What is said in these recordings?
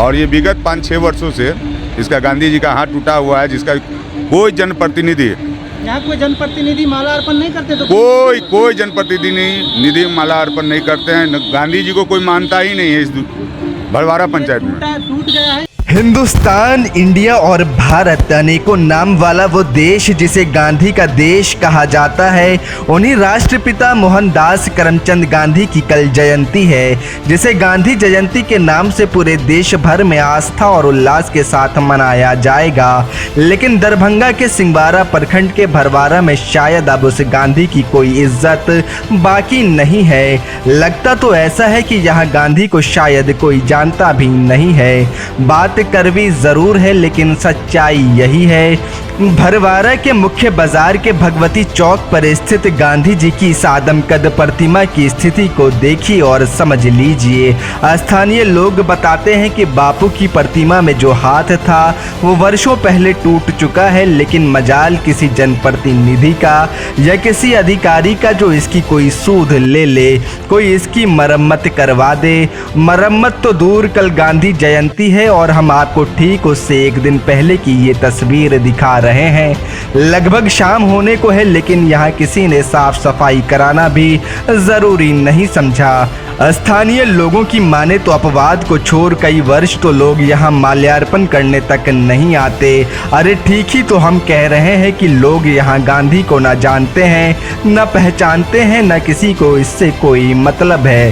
और ये विगत 5-6 वर्षों से इसका गांधी जी का हाथ टूटा हुआ है, जिसका कोई जनप्रतिनिधि, यहाँ कोई जनप्रतिनिधि माला अर्पण नहीं करते तो कोई जनप्रतिनिधि माला अर्पण नहीं करते हैं। गांधी जी को कोई मानता ही नहीं है इस भड़वारा पंचायत में। टूट गया है। हिंदुस्तान, इंडिया और भारत अनेकों नाम वाला वो देश जिसे गांधी का देश कहा जाता है, उन्हीं राष्ट्रपिता मोहनदास करमचंद गांधी की कल जयंती है, जिसे गांधी जयंती के नाम से पूरे देश भर में आस्था और उल्लास के साथ मनाया जाएगा। लेकिन दरभंगा के सिंगवारा प्रखंड के भरवारा में शायद अब उस गांधी की कोई इज्जत बाकी नहीं है। लगता तो ऐसा है कि यहाँ गांधी को शायद कोई जानता भी नहीं है। बात कड़वी जरूर है, लेकिन सच्चाई यही है। भरवारा के मुख्य बाजार के भगवती चौक पर स्थित गांधी जी की इस आदमकद प्रतिमा की स्थिति को देखिए और समझ लीजिए। स्थानीय लोग बताते हैं कि बापू की प्रतिमा में जो हाथ था वो वर्षों पहले टूट चुका है, लेकिन मजाल किसी जनप्रतिनिधि का या किसी अधिकारी का जो इसकी कोई सूद ले ले, कोई इसकी मरम्मत करवा दे। मरम्मत तो दूर, कल गांधी जयंती है और हम आपको ठीक उससे एक दिन पहले की ये तस्वीर दिखा रहे हैं। लगभग शाम होने को है, लेकिन यहाँ किसी ने साफ सफाई कराना भी जरूरी नहीं समझा। स्थानीय लोगों की माने तो अपवाद को छोड़ कई वर्ष तो लोग यहाँ माल्यार्पण करने तक नहीं आते। अरे ठीक ही तो हम कह रहे हैं कि लोग यहाँ गांधी को न जानते हैं, न पहचानते हैं, न किसी को इससे कोई मतलब है।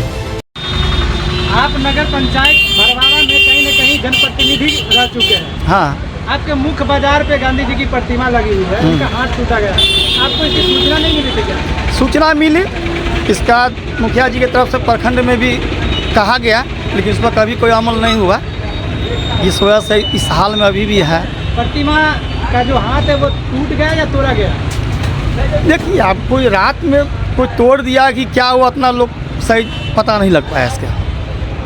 आप नगर पंचायत भरवारा में कहीं न कहीं जनप्रतिनिधि रह चुके हैं। हाँ, आपके मुख्य बाजार पे गांधी जी की प्रतिमा लगी हुई है, उनका हाथ टूटा गया। आपको इसकी सूचना नहीं मिली थी क्या? सूचना मिली, इसका मुखिया जी की तरफ से प्रखंड में भी कहा गया, लेकिन उस पर कभी कोई अमल नहीं हुआ। इस वजह से इस हाल में अभी भी है। प्रतिमा का जो हाथ है वो टूट गया या तोड़ा गया? देखिए, आप कोई रात में कोई तोड़ दिया कि क्या हुआ, अपना लोग सही पता नहीं लग पाया इसका।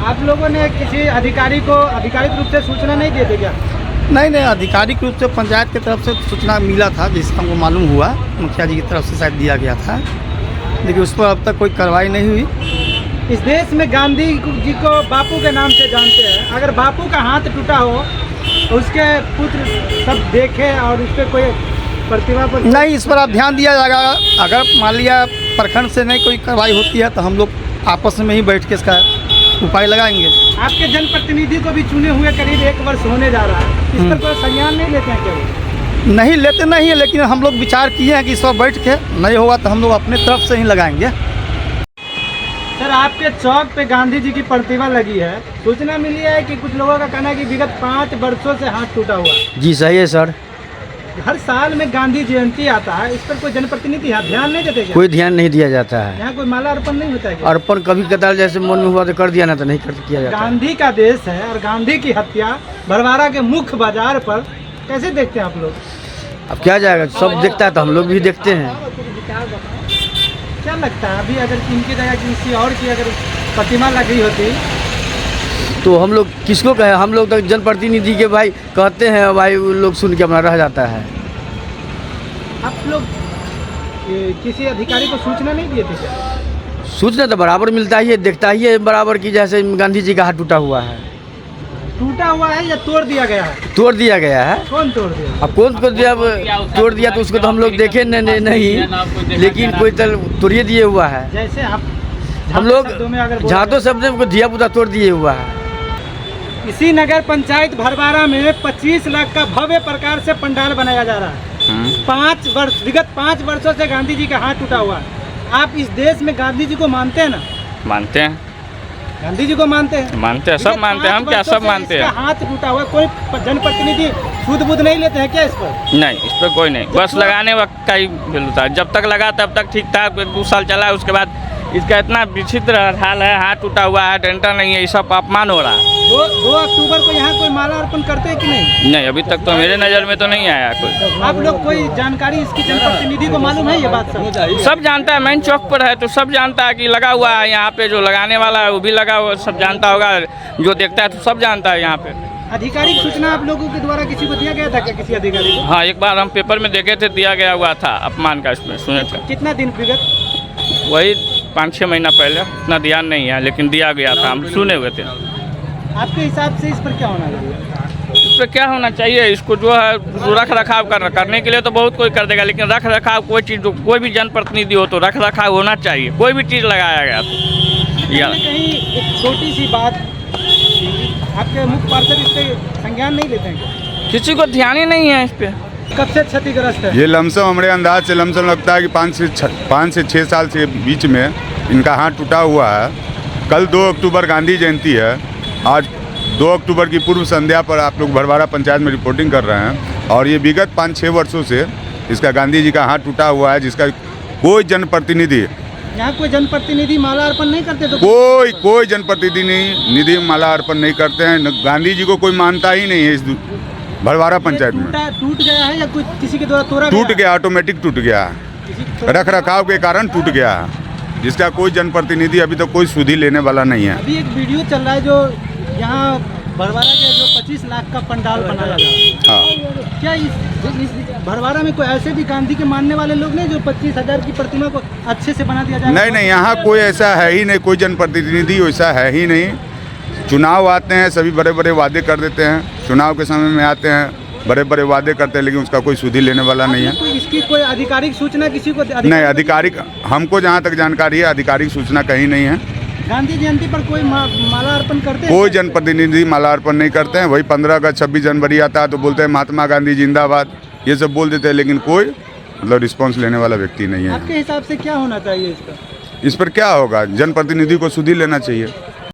आप लोगों ने किसी अधिकारी को आधिकारिक रूप से सूचना नहीं दी थी क्या? नहीं, आधिकारिक रूप से पंचायत की तरफ से सूचना मिला था, जिसका हमको मालूम हुआ मुखिया जी की तरफ से शायद दिया गया था, लेकिन उस पर अब तक कोई कार्रवाई नहीं हुई। इस देश में गांधी जी को बापू के नाम से जानते हैं। अगर बापू का हाथ टूटा हो तो उसके पुत्र सब देखे और उस पर कोई प्रतिमा पर नहीं, इस पर अब ध्यान दिया जाएगा। अगर मान लिया प्रखंड से नहीं कोई कार्रवाई होती है तो हम लोग आपस में ही बैठ के इसका उपाय लगाएंगे। आपके जनप्रतिनिधि को भी चुने हुए करीब 1 वर्ष होने जा रहा है, इस पर कोई संज्ञान नहीं लेते हैं क्या? नहीं लेते नहीं है, लेकिन हम लोग विचार किए हैं कि इस पर बैठ के नहीं होगा तो हम लोग अपने तरफ से ही लगाएंगे। सर, आपके चौक पे गांधी जी की प्रतिमा लगी है, सूचना मिली है कि कुछ लोगों का कहना है कि विगत 5 वर्षों से हाथ टूटा हुआ है। जी सही है सर। हर साल में गांधी जयंती आता है, इस पर कोई जनप्रतिनिधि यहाँ ध्यान नहीं देते क्या? कोई ध्यान नहीं दिया जाता है। यहाँ कोई माला अर्पण नहीं होता है क्या? अर्पण कभी कदार जैसे मन में हुआ तो कर दिया, ना तो नहीं किया जाता। गांधी का देश है और गांधी की हत्या भरवारा के मुख्य बाजार पर कैसे देखते हैं आप लोग? अब क्या जाएगा, सब देखता है तो हम लोग भी देखते हैं। क्या लगता है अभी अगर इनकी जगह किसी और की अगर प्रतिमा लगी होती तो हम लोग किसको कहे? हम लोग तो जनप्रतिनिधि के भाई कहते हैं, भाई वो लोग सुन के अपना रह जाता है। आप लोग किसी अधिकारी को सूचना नहीं दिए थे क्या? सूचना तो बराबर मिलता ही है, देखता ही है बराबर की जैसे गांधी जी का हाथ टूटा हुआ है। टूटा हुआ है या तोड़ दिया गया है? तोड़ दिया गया है। कौन तोड़ दिया? अब कौन को दिया, तोड़ दिया तो उसको तो हम लोग देखे नहीं, लेकिन कोई तो तोड़िए दिए हुआ है। जैसे आप हम लोग झाँटो शब्द में दिया पुता तोड़ दिए हुआ है। इसी नगर पंचायत भरवारा में 25 लाख का भव्य प्रकार से पंडाल बनाया जा रहा है। विगत 5 वर्षों से गांधी जी का हाथ टूटा हुआ है। आप इस देश में गांधी जी को मानते हैं ना? मानते हैं। गांधी जी को मानते हैं? मानते हैं, सब मानते हैं। हम क्या सब मानते हैं? हाथ टूटा हुआ है, कोई जनप्रतिनिधि सूद बूद नहीं लेते हैं क्या इस पर? नहीं, इस पर कोई नहीं, बस लगाने वक्त का ही बिल था। जब तक लगा तब तक ठीक था, 2 साल चला, उसके बाद इसका इतना विचित्र हाल है, हाथ टूटा हुआ है, डंडा नहीं है, ये सब अपमान हो रहा है। 2 अक्टूबर को यहाँ कोई माला अर्पण करते हैं कि नहीं? नहीं, अभी तक तो मेरे नज़र में तो नहीं आया कोई। आप लोग कोई जानकारी इसकी जनप्रतिनिधि को मालूम है ये बात? सब जानता है, मेन चौक पर है तो सब जानता है कि लगा हुआ है यहाँ पे। जो लगाने वाला है वो भी लगा हुआ, सब जानता होगा। जो देखता है तो सब जानता है यहाँ पे। आधिकारिक सूचना आप लोगों के द्वारा किसी को दिया गया था क्या, किसी अधिकारी को? हाँ, एक बार हम पेपर में देखे थे, दिया गया हुआ था अपमान का, इसमें सुने थे। कितना दिन विगत? वही 5-6 महीना पहले, इतना ध्यान नहीं है, लेकिन दिया गया था, हम सुने हुए थे। आपके हिसाब से इस पर क्या होना चाहिए? इस पर क्या होना चाहिए, इसको जो है रख रखाव करने के लिए तो बहुत कोई कर देगा, लेकिन रख रखाव कोई चीज़, कोई भी जनप्रतिनिधि हो तो रख रखाव होना चाहिए, कोई भी चीज़ लगाया गया तो या कहीं एक छोटी सी बात, आपके मुख्य पार्षद इस पे संज्ञान नहीं लेते हैं? किसी को ध्यान ही नहीं है इस पर। कब से क्षतिग्रस्त है? ये लमसम हमारे अंदाज से लमसम लगता है कि 5 से 6 साल के बीच में इनका हाथ टूटा हुआ है। कल 2 अक्टूबर गांधी जयंती है। आज 2 अक्टूबर की पूर्व संध्या पर आप लोग भरवारा पंचायत में रिपोर्टिंग कर रहे हैं और ये विगत 5-6 वर्षों से इसका गांधी जी का हाथ टूटा हुआ है, जिसका कोई जनप्रतिनिधि, यहाँ कोई जनप्रतिनिधि माला अर्पण नहीं करते तो? कोई जनप्रतिनिधि माला अर्पण नहीं करते हैं। गांधी जी को कोई मानता ही नहीं है इस भरवारा पंचायत में। टूट गया है या कोई किसी के द्वारा तोड़ा टूट गया, ऑटोमेटिक टूट गया, रख रखाव के कारण टूट गया, जिसका कोई जनप्रतिनिधि अभी तक कोई सुधि लेने वाला नहीं है। अभी एक वीडियो चल रहा है जो यहाँ भरवारा के जो 25 लाख का पंडाल बनाया जा रहा है। हाँ, क्या इस भरवारा में कोई ऐसे भी गांधी के मानने वाले लोग नहीं जो 25,000 की प्रतिमा को अच्छे से बना दिया जाए? नहीं, यहाँ कोई ऐसा है ही नहीं, कोई जनप्रतिनिधि वैसा है ही नहीं। चुनाव आते हैं, सभी बड़े बड़े वादे कर देते हैं, चुनाव के समय में आते हैं, बड़े बड़े वादे करते हैं, लेकिन उसका कोई सुधि लेने वाला नहीं है। इसकी कोई आधिकारिक सूचना किसी को? नहीं, आधिकारिक हमको जहाँ तक जानकारी है, आधिकारिक सूचना कहीं नहीं है। गांधी जयंती पर कोई माला अर्पण करते हैं? कोई जनप्रतिनिधि माला अर्पण नहीं करते हैं। वही 15 अगस्त 26 जनवरी आता है तो बोलते हैं महात्मा गांधी जिंदाबाद, ये सब बोल देते हैं, लेकिन कोई मतलब रिस्पॉन्स लेने वाला व्यक्ति नहीं है। आपके हिसाब से क्या होना चाहिए इस पर? इस पर क्या होगा, जनप्रतिनिधि को सुधि लेना चाहिए।